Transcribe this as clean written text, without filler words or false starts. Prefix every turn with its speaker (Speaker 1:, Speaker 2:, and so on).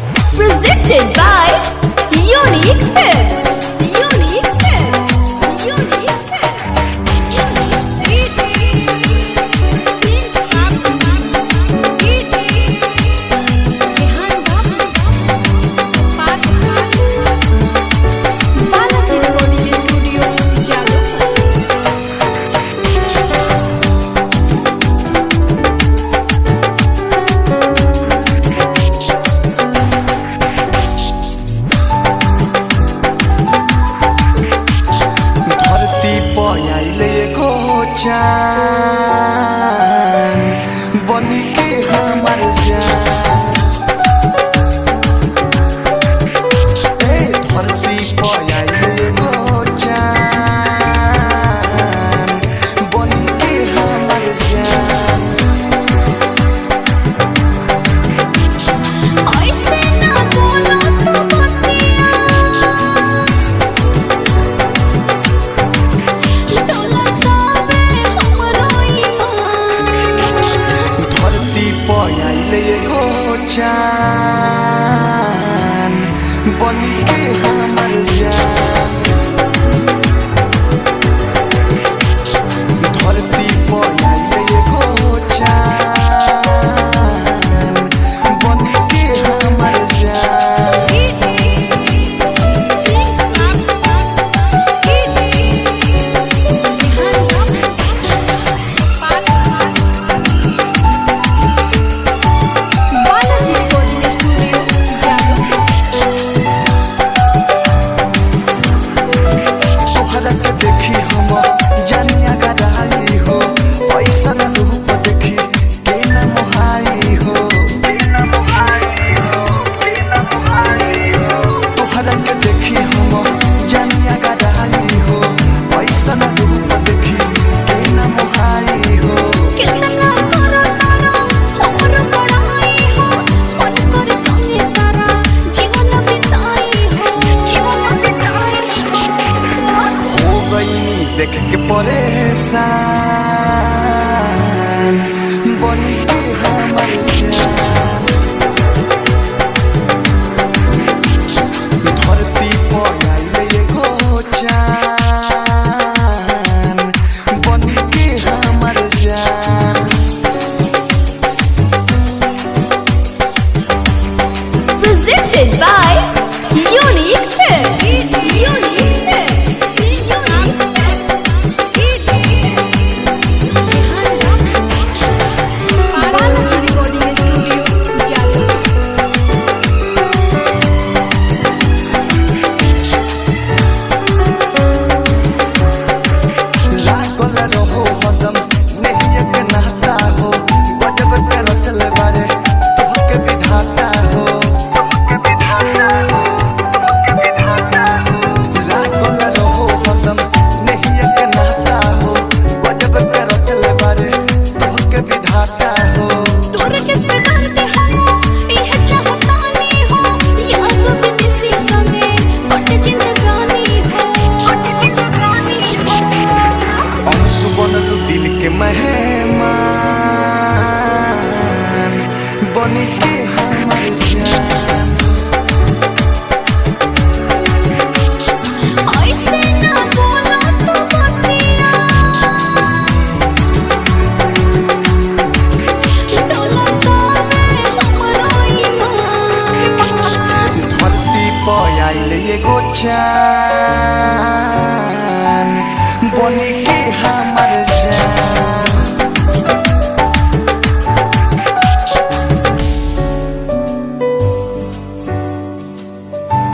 Speaker 1: Presented by Unique Films. Unique Films. Unique
Speaker 2: जान बनी के हमर जान धरती पर आइले गो जान बनी के हमर जान
Speaker 1: ऐसे ना बोलो तो बतिया
Speaker 2: जान बनी के हमर जान धरती पर आइले गो जान बनी के हमर जान देख के परेशान बनी के हमर जान धरती पर आइले गो जान बनी के हमर जान
Speaker 1: Presented by Unique Films. Unique Films.
Speaker 2: मेहमान बनी के हमर जान
Speaker 1: ऐसे ना बोलो तो बतिया
Speaker 2: धरती पर आइले गो जान बनी के